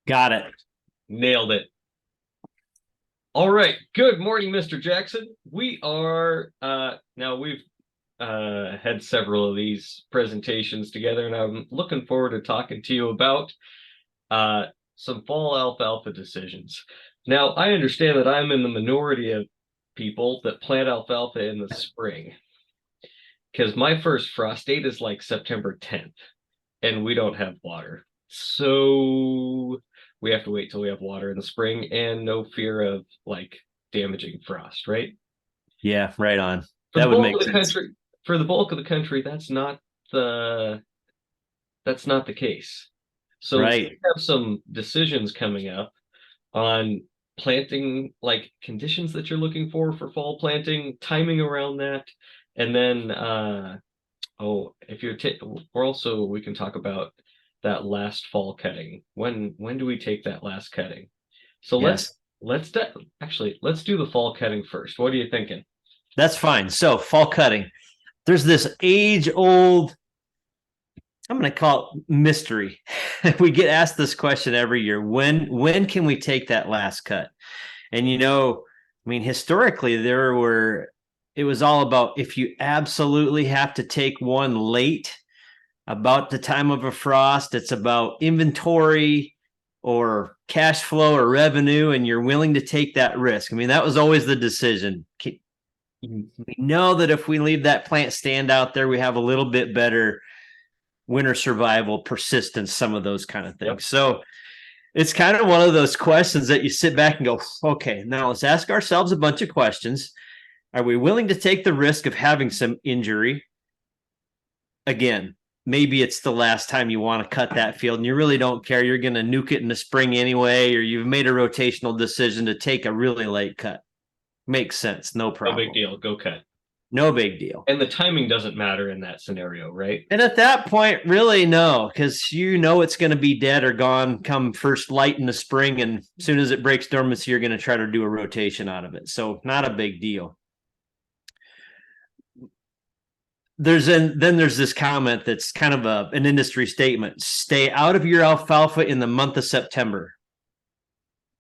Got it. Nailed it. All right. Good morning, Mr. Jackson. We are now we've had several of these presentations together, and I'm looking forward to talking to you about uh some fall alfalfa decisions. Now, I understand that I'm in the minority of people that plant alfalfa in the spring because my first frost date is like September 10th, and we don't have water. So we have to wait till we have water in the spring and no fear of like damaging frost, right? Yeah, right on. For the That would bulk make of the sense. country, for the bulk of the country, the that's not the case. So Right. we have some decisions coming up on planting, like conditions that you're looking for fall planting, timing around that, and then oh, if you're we're also we can talk about that last fall cutting. When do we take that last cutting? So Yes. let's do the fall cutting first. What are you thinking? That's fine. So, fall cutting. There's this age old, I'm going to call it mystery. We get asked this question every year. When can we take that last cut? And I mean, historically it was all about if you absolutely have to take one late about the time of a frost. It's about inventory or cash flow or revenue, and you're willing to take that risk. I mean, that was always the decision. We know that if we leave that plant stand out there, we have a little bit better winter survival, persistence, some of those kind of Yep. things. So it's kind of one of those questions that you sit back and go, okay, now let's ask ourselves a bunch of questions. Are we willing to take the risk of having some injury? Again, maybe it's the last time you want to cut that field and you really don't care. You're going to nuke it in the spring anyway, or you've made a rotational decision to take a really late cut. Makes sense. No No big problem. deal. Go cut. No big deal. And the timing doesn't matter in that scenario, right? And at that point, really, no, because it's going to be dead or gone come first light in the spring. And as soon as it breaks dormancy, you're going to try to do a rotation out of it. So, not a big deal. Then there's this comment that's kind of an industry statement: stay out of your alfalfa in the month of September.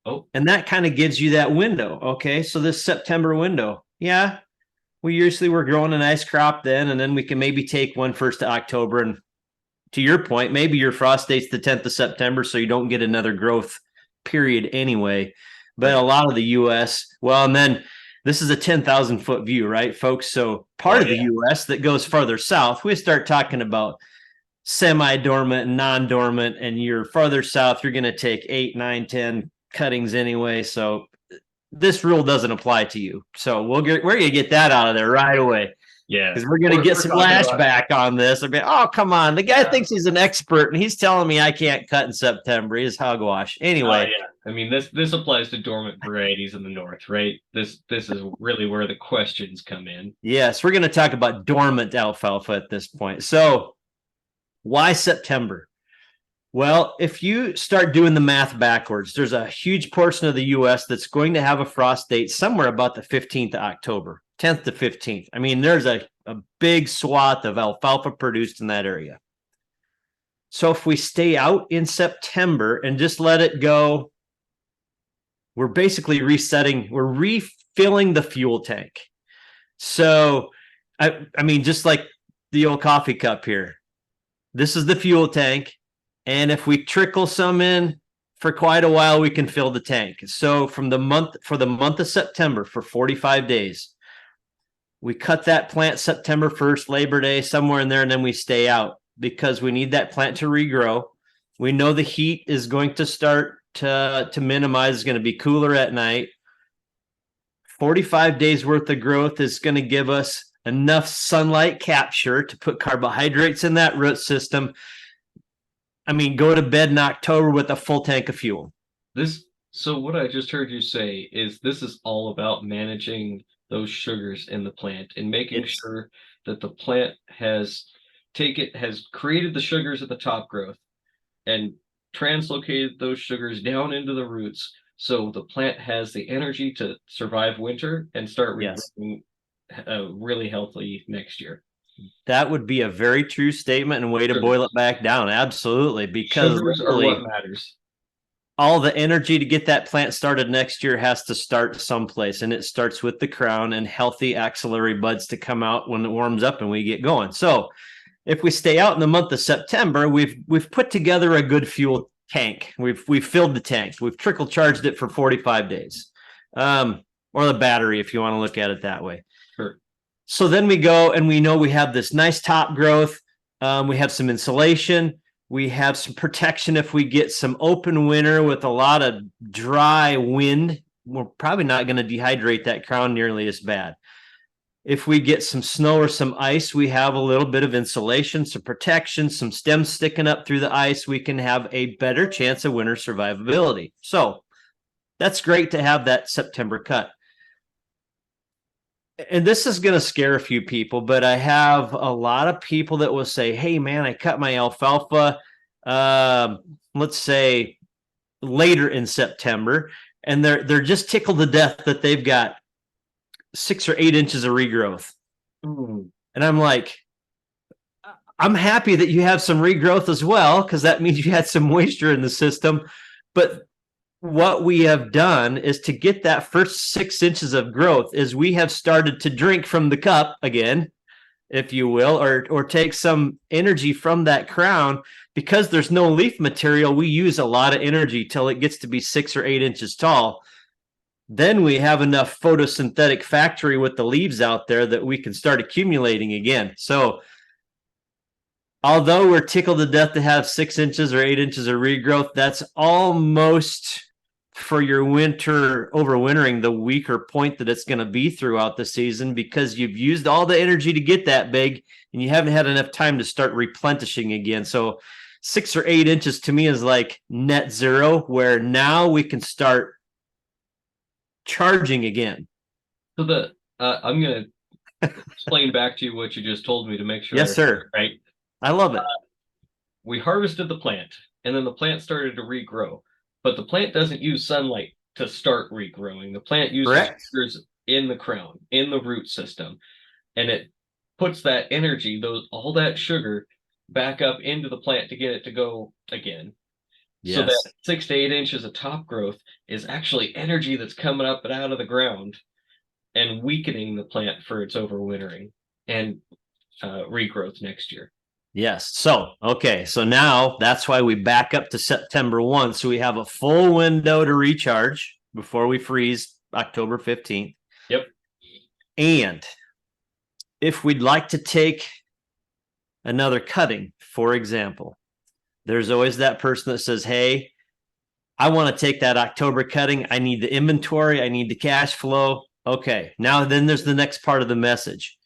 Oh, And that kind of gives you that window. Okay, so this September window, yeah, we usually we're growing a nice crop then, and then we can maybe take one first of October. And to your point, maybe your frost date's the 10th of September, so you don't get another growth period anyway. But right. a lot of the US, well, and then this is a 10,000 foot view, right, folks? So part Oh of the yeah. US that goes farther south, we start talking about semi dormant and non dormant, and you're farther south, you're going to take 8, 9, 10 cuttings anyway. So this rule doesn't apply to you. So we're going to get that out of there right away Yeah. because we're going to We're get we're some talking about lashback on this. I'll be, oh, come on. The guy thinks he's an expert and he's telling me I can't cut in September. He's hogwash. oh Anyway, yeah. I mean this applies to dormant varieties in the north, right? This is really where the questions come in. yes, we're going to talk about dormant alfalfa at this point. So, why September? Well, if you start doing the math backwards, there's a huge portion of the US that's going to have a frost date somewhere about the 15th of October, 10th to 15th. I mean, there's a big swath of alfalfa produced in that area. So if we stay out in September and just let it go, we're basically we're refilling the fuel tank. So, I mean, just like the old coffee cup here, this is the fuel tank. And if we trickle some in for quite a while, we can fill the tank. So for the month of September, for 45 days, we cut that plant September 1st, Labor Day, somewhere in there, and then we stay out because we need that plant to regrow. We know the heat is going to start to minimize, it's going to be cooler at night. 45 days worth of growth is going to give us enough sunlight capture to put carbohydrates in that root system. I mean, go to bed in October with a full tank of fuel. This so what I just heard you say is this is all about managing those sugars in the plant and making It's sure that the plant has created the sugars at the top growth and translocated those sugars down into the roots so the plant has the energy to survive winter and start yes, regrowing really healthy next year. that would be a very true statement and way to boil it Sugars. back down. Absolutely, because Sugars are what literally matters. all the energy to get that plant started next year has to start someplace, and it starts with the crown and healthy axillary buds to come out when it warms up and we get going. So if we stay out in the month of September, we've put together a good fuel tank. We've filled the tank. We've trickle charged it for 45 days, or the battery if you want to look at it that way. Sure. So then we go and we know we have this nice top growth. We have some insulation. We have some protection if we get some open winter with a lot of dry wind. We're probably not going to dehydrate that crown nearly as bad. If we get some snow or some ice, we have a little bit of insulation, some protection, some stems sticking up through the ice. We can have a better chance of winter survivability. So that's great to have that September cut. And this is going to scare a few people, but I have a lot of people that will say, hey, man, I cut my alfalfa, let's say later in September, and they're just tickled to death that they've got 6 or 8 inches of regrowth. And I'm like, I'm happy that you have some regrowth as well, because that means you had some moisture in the system. But what we have done is to get that first 6 inches of growth is we have started to drink from the cup again, if you will, or take some energy from that crown. Because there's no leaf material, we use a lot of energy till it gets to be 6 or 8 inches tall. Then we have enough photosynthetic factory with the leaves out there that we can start accumulating again. So although we're tickled to death to have 6 inches or 8 inches of regrowth, that's almost for your winter overwintering the weaker point that it's going to be throughout the season, because you've used all the energy to get that big and you haven't had enough time to start replenishing again. So 6 or 8 inches to me is like net zero, where now we can start charging again. So I'm going to explain back to you what you just told me to make sure. Yes, sir. Right. I love it. We harvested the plant, and then the plant started to regrow. But the plant doesn't use sunlight to start regrowing. The plant uses sugars in the crown, in the root system, and it puts that energy, all that sugar, back up into the plant to get it to go again. Yes. So that 6 to 8 inches of top growth is actually energy that's coming up and out of the ground and weakening the plant for its overwintering and regrowth next year. Yes. So, okay. So now that's why we back up to September 1. So we have a full window to recharge before we freeze October 15th. Yep. And if we'd like to take another cutting, for example, there's always that person that says, hey, I want to take that October cutting. I need the inventory. I need the cash flow. Okay. Now then there's the next part of the message.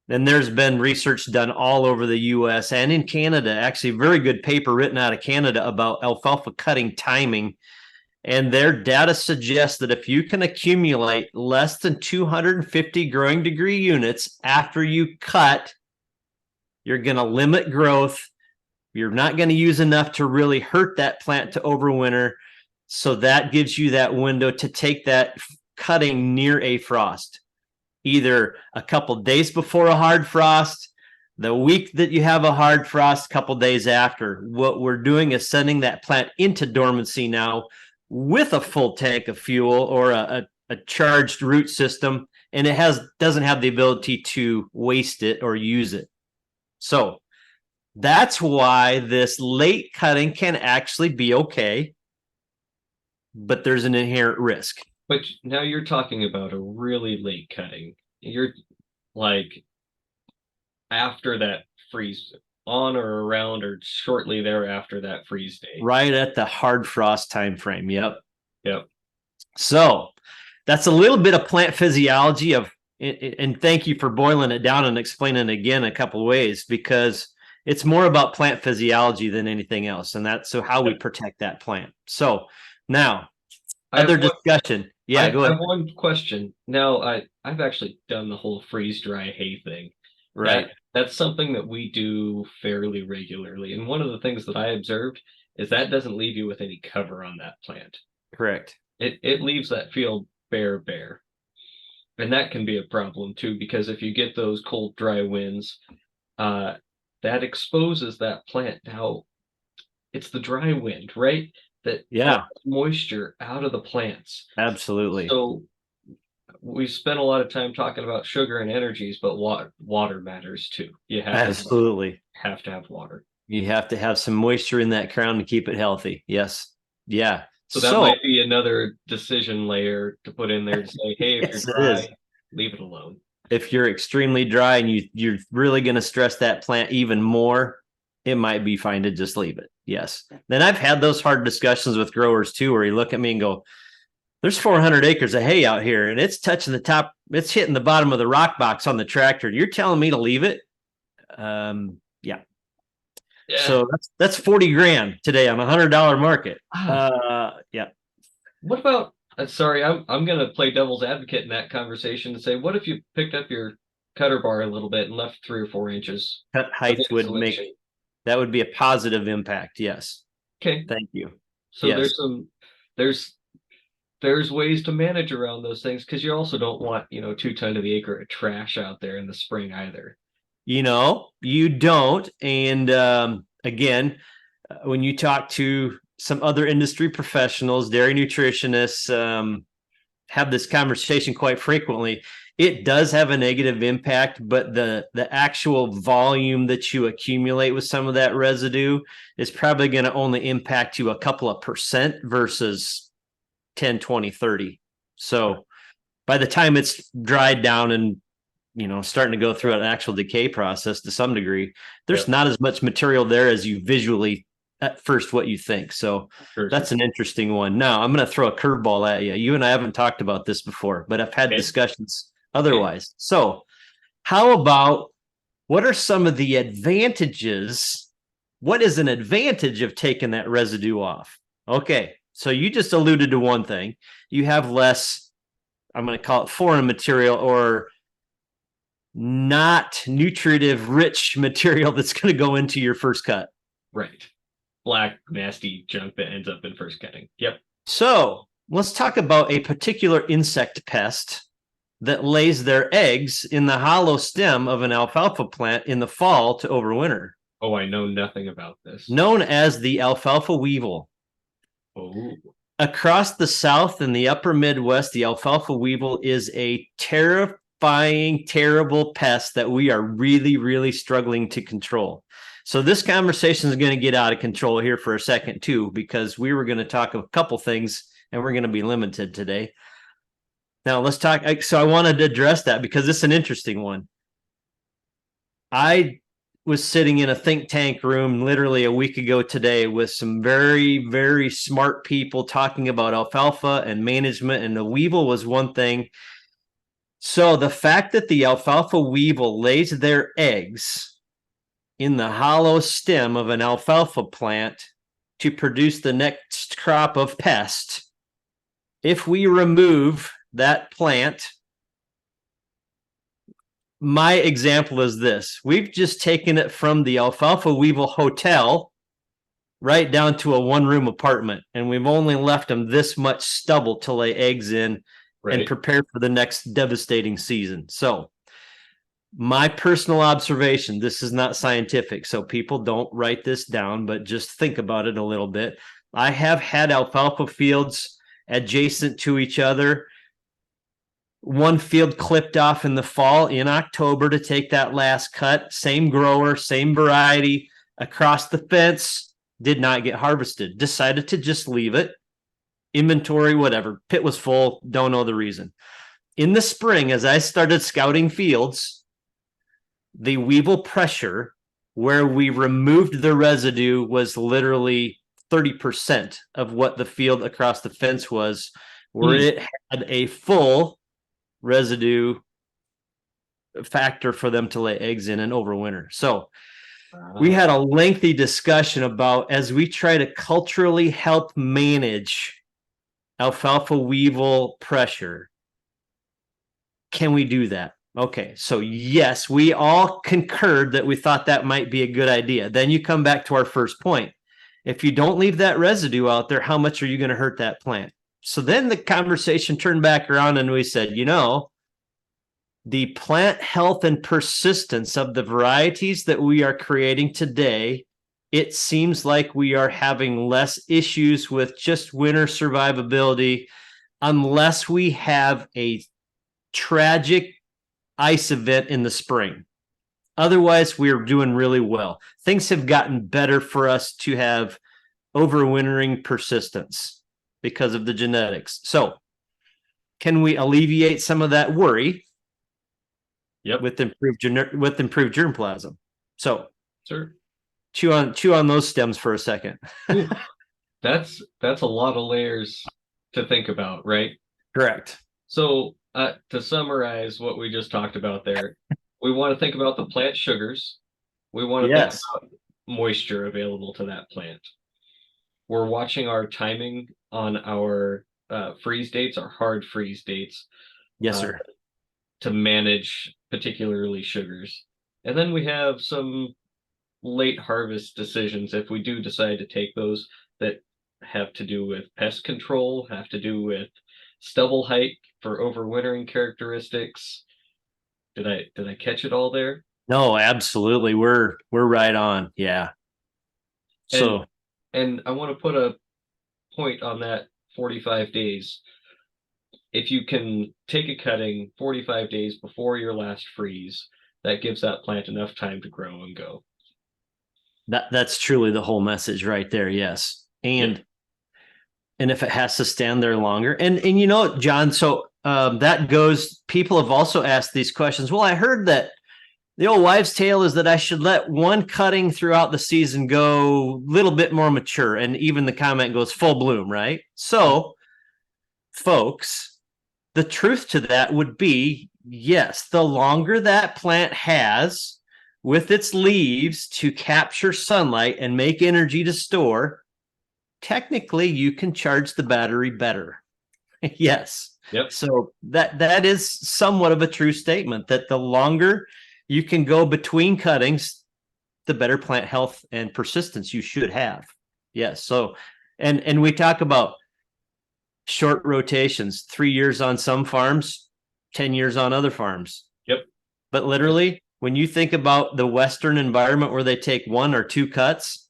And there's been research done all over the U.S. and in Canada, actually very good paper written out of Canada about alfalfa cutting timing. And their data suggests that if you can accumulate less than 250 growing degree units after you cut, you're going to limit growth. You're not going to use enough to really hurt that plant to overwinter. So that gives you that window to take that cutting near a frost. Either a couple days before a hard frost, the week that you have a hard frost, a couple days after. What we're doing is sending that plant into dormancy now with a full tank of fuel or a charged root system, and it doesn't have the ability to waste it or use it. So that's why this late cutting can actually be okay, but there's an inherent risk. But now you're talking about a really late cutting. You're like after that freeze, on or around or shortly thereafter that freeze date. Right at the hard frost time frame. Yep. Yep. So that's a little bit of plant physiology and thank you for boiling it down and explaining it again a couple of ways, because it's more about plant physiology than anything else. And that's how we protect that plant. So now, other discussion. Yeah, go ahead. I have one question. Now, I've actually done the whole freeze dry hay thing. Right. That's something that we do fairly regularly. And one of the things that I observed is that doesn't leave you with any cover on that plant. Correct. It leaves that field bare. And that can be a problem too, because if you get those cold, dry winds, that exposes that plant. Now, it's the dry wind, right? that Yeah, pulls moisture out of the plants. absolutely. So we spent a lot of time talking about sugar and energies, but water matters too. You Absolutely. have to have water. You have to have some moisture in that crown to keep it healthy. Yes. Yeah. So that So, might be another decision layer to put in there to say, hey, if you're yes, it is. dry, leave it alone. If you're extremely dry and you're really going to stress that plant even more, it might be fine to just leave it. Yes. Then I've had those hard discussions with growers too, where you look at me and go, there's 400 acres of hay out here and it's touching the top, it's hitting the bottom of the rock box on the tractor. You're telling me to leave it? Yeah. Yeah. So that's 40 grand today on $100 market. Yeah. What about, sorry, I'm going to play devil's advocate in that conversation and say, what if you picked up your cutter bar a little bit and left 3 or 4 inches? Cut height would make, that would be a positive impact. Yes. Okay. Thank you. So yes. there's ways to manage around those things, because you also don't want 2 ton to the acre of trash out there in the spring either. You don't. And again, when you talk to some other industry professionals, dairy nutritionists, have this conversation quite frequently. It does have a negative impact, but the actual volume that you accumulate with some of that residue is probably going to only impact you a couple of percent versus 10, 20, 30. So by the time it's dried down and starting to go through an actual decay process to some degree, there's not as much material there as you visually at first what you think. So that's an interesting one. Now I'm going to throw a curveball at you. You and I haven't talked about this before, but I've had discussions otherwise. So how about, what are some of the advantages? What is an advantage of taking that residue off? Okay. So you just alluded to one thing. You have less, I'm going to call it foreign material, or not nutritive rich material that's going to go into your first cut. Right. Black, nasty junk that ends up in first cutting. Yep. So let's talk about a particular insect pest that lays their eggs in the hollow stem of an alfalfa plant in the fall to overwinter. Oh, I know nothing about this. Known as the alfalfa weevil. Oh. Across the South and the upper Midwest, the alfalfa weevil is a terrifying, terrible pest that we are really, really struggling to control. So this conversation is going to get out of control here for a second too, because we were going to talk a couple things and we're going to be limited today. Now let's talk. So I wanted to address that because it's an interesting one. I was sitting in a think tank room literally a week ago today with some very, very smart people talking about alfalfa and management, and the weevil was one thing. So the fact that the alfalfa weevil lays their eggs in the hollow stem of an alfalfa plant to produce the next crop of pest, if we remove that plant, my example is this. We've just taken it from the alfalfa weevil hotel right down to a 1-room apartment, and we've only left them this much stubble to lay eggs in and prepare for the next devastating season. So my personal observation, this is not scientific, so people don't write this down, but just think about it a little bit. I have had alfalfa fields adjacent to each other. One field clipped off in the fall in October to take that last cut. Same grower, same variety, across the fence, did not get harvested. Decided to just leave it. Inventory, whatever. Pit was full, don't know the reason. In the spring, as I started scouting fields, the weevil pressure where we removed the residue was literally 30% of what the field across the fence was, where it had a full residue factor for them to lay eggs in and overwinter. So we had a lengthy discussion about, as we try to culturally help manage alfalfa weevil pressure, can we do that? Okay, so yes, we all concurred that we thought that might be a good idea. Then you come back to our first point. If you don't leave that residue out there, how much are you going to hurt that plant? So then the conversation turned back around and we said, the plant health and persistence of the varieties that we are creating today it seems like we are having less issues with just winter survivability unless we have a tragic ice event in the spring. Otherwise, we're doing really well. Things have gotten better for us to have overwintering persistence because of the genetics. So, can we alleviate some of that worry? Yep. With improved germplasm. So, Sure. chew on those stems for a second. Ooh, that's a lot of layers to think about, right? Correct. So, to summarize what we just talked about there, we want to think about the plant sugars. We want to think Yes. about moisture available to that plant. We're watching our timing on our freeze dates, our hard freeze dates, Yes, sir. to manage particularly sugars. And then we have some late harvest decisions if we do decide to take those that have to do with pest control, have to do with stubble height for overwintering characteristics. Did I catch it all there? No, absolutely. We're right on. Yeah. So And I want to put a point on that 45 days. If you can take a cutting 45 days before your last freeze, that gives that plant enough time to grow and go. that's truly the whole message right there. Yes. And Yep. and if it has to stand there longer, and John, so that goes, people have also asked these questions. Well, I heard that the old wives' tale is that I should let one cutting throughout the season go a little bit more mature. And even the comment goes full bloom, right? So, folks, the truth to that would be yes, the longer that plant has with its leaves to capture sunlight and make energy to store, technically you can charge the battery better. Yes. Yep. So that is somewhat of a true statement, that the longer you can go between cuttings, the better plant health and persistence you should have. Yes. So, and we talk about short rotations, 3 years on some farms, 10 years on other farms. Yep. But literally, when you think about the Western environment where they take 1 or 2 cuts,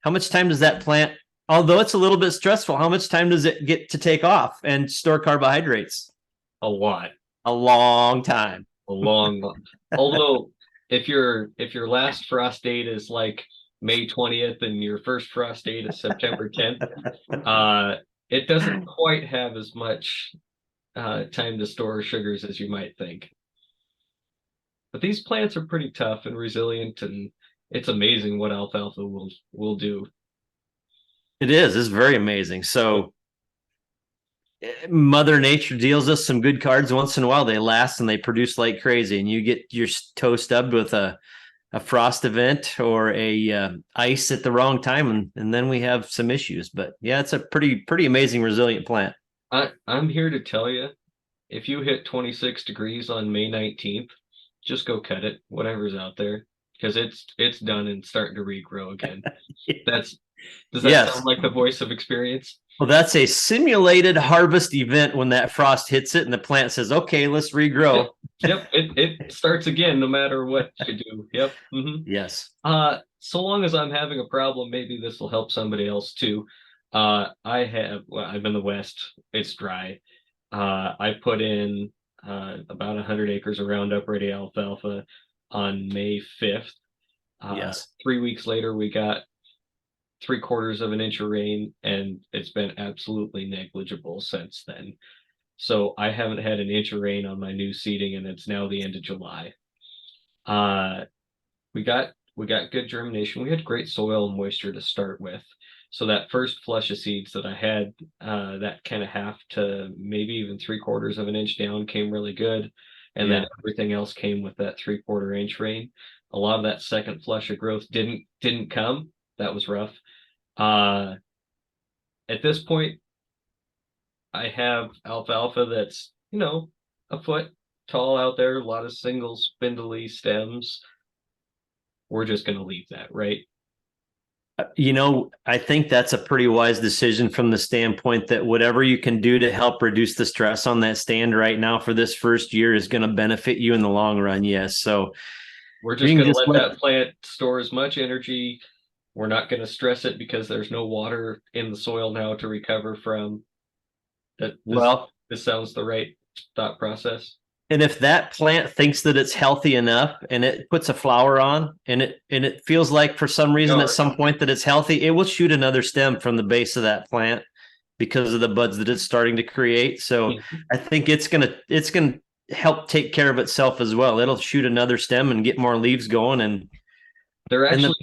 how much time does that plant, although it's a little bit stressful, how much time does it get to take off and store carbohydrates? A lot. A long time. A long although if your last frost date is like May 20th and your first frost date is September 10th, it doesn't quite have as much time to store sugars as you might think. But these plants are pretty tough and resilient, and it's amazing what alfalfa will do. It is. It's very amazing. So Mother Nature deals us some good cards once in a while. They last and they produce like crazy, and you get your toe stubbed with a frost event or a ice at the wrong time, and then we have some issues. But yeah, it's a pretty amazing resilient plant. I'm here to tell you, if you hit 26 degrees on May 19th, just go cut it, whatever's out there, because it's done and starting to regrow again. Does that sound like the voice of experience? Well, that's a simulated harvest event when that frost hits it and the plant says, okay, let's regrow. Yep. It starts again no matter what you do. Yep. Mm-hmm. Yes. So long as I'm having a problem, maybe this will help somebody else too. I'm in the West. It's dry. I put in about 100 acres of Roundup Ready alfalfa on May 5th. Yes. 3 weeks later, we got 3/4 of an inch of rain, and it's been absolutely negligible since then. So I haven't had an inch of rain on my new seeding, and it's now the end of July. We got good germination. We had great soil moisture to start with. So that first flush of seeds that I had, that kind of half to maybe even 3/4 of an inch down, came really good. And then everything else came with that 3/4 inch rain. A lot of that second flush of growth didn't come. That was rough. At this point, I have alfalfa that's, a foot tall out there, a lot of single spindly stems. We're just going to leave that, right? I think that's a pretty wise decision from the standpoint that whatever you can do to help reduce the stress on that stand right now for this first year is going to benefit you in the long run. Yes. So we're just going to let that plant store as much energy We're not going to stress it because there's no water in the soil now to recover from. That Well, this sounds the right thought process. and if that plant thinks that it's healthy enough and it puts a flower on and it feels like for some reason at some point that it's healthy, it will shoot another stem from the base of that plant because of the buds that it's starting to create. So I think it's gonna help take care of itself as well. It'll shoot another stem and get more leaves going, and They're actually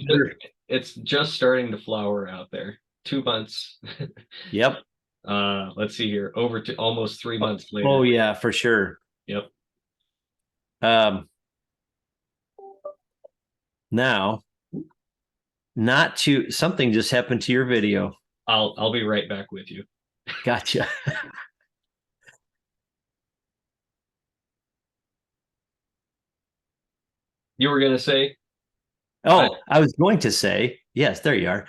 it's just starting to flower out there. 2 months. Yep. Let's see here. Over to almost 3 months later. Oh yeah, for sure. Yep. Now, something just happened to your video. I'll be right back with you. Gotcha. You were gonna say? Oh, I was going to say, yes, there you are.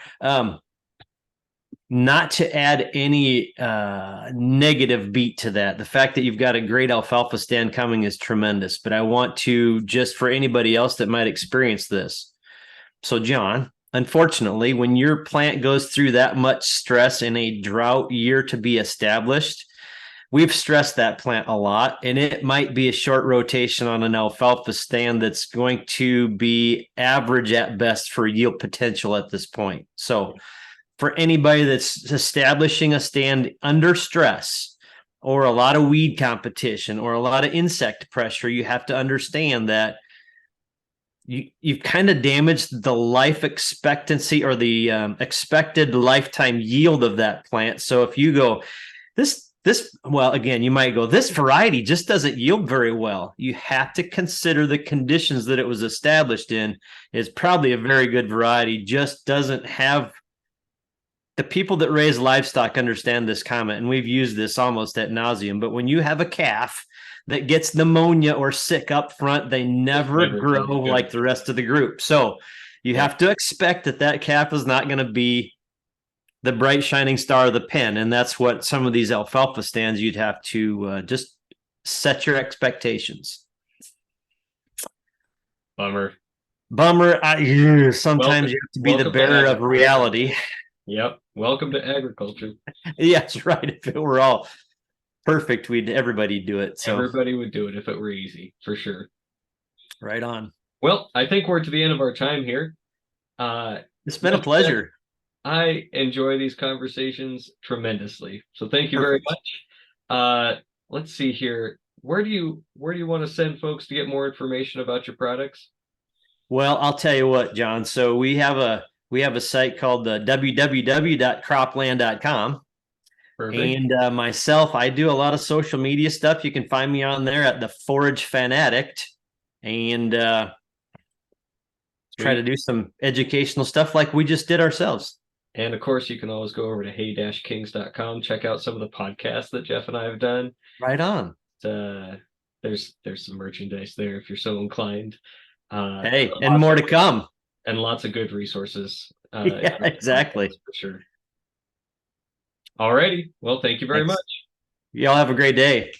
Not to add any negative beat to that. The fact that you've got a great alfalfa stand coming is tremendous, but I want to, just for anybody else that might experience this. So, John, unfortunately, when your plant goes through that much stress in a drought year to be established, we've stressed that plant a lot, and it might be a short rotation on an alfalfa stand that's going to be average at best for yield potential at this point. So for anybody that's establishing a stand under stress or a lot of weed competition or a lot of insect pressure, you have to understand that you've kind of damaged the life expectancy or the expected lifetime yield of that plant. So if you go, well, again, you might go, this variety just doesn't yield very well. You have to consider the conditions that it was established in. Is probably a very good variety, just doesn't have. The people that raise livestock understand this comment, and we've used this almost ad nauseum. But when you have a calf that gets pneumonia or sick up front, they never grow like the rest of the group. So you have to expect that calf is not going to be the bright shining star of the pen. And that's what some of these alfalfa stands, you'd have to just set your expectations. Bummer. Sometimes you have to be the bearer of reality. Yep. Welcome to agriculture. Yeah, that's right. If it were all perfect, everybody do it. So everybody would do it if it were easy, for sure. Right on. Well, I think we're to the end of our time here. It's been a pleasure. I enjoy these conversations tremendously. So thank you very much. Let's see here. Where do you want to send folks to get more information about your products? Well, I'll tell you what, John. So we have a site called www.cropland.com. Perfect. And myself, I do a lot of social media stuff. You can find me on there at the Forage Fanatic, and try to do some educational stuff like we just did ourselves. And of course, you can always go over to hey-kings.com, check out some of the podcasts that Jeff and I have done. Right on. There's some merchandise there if you're so inclined. Hey, and more to come. And lots of good resources. Yeah, exactly. For sure. All righty. Well, thank you very much. Y'all have a great day.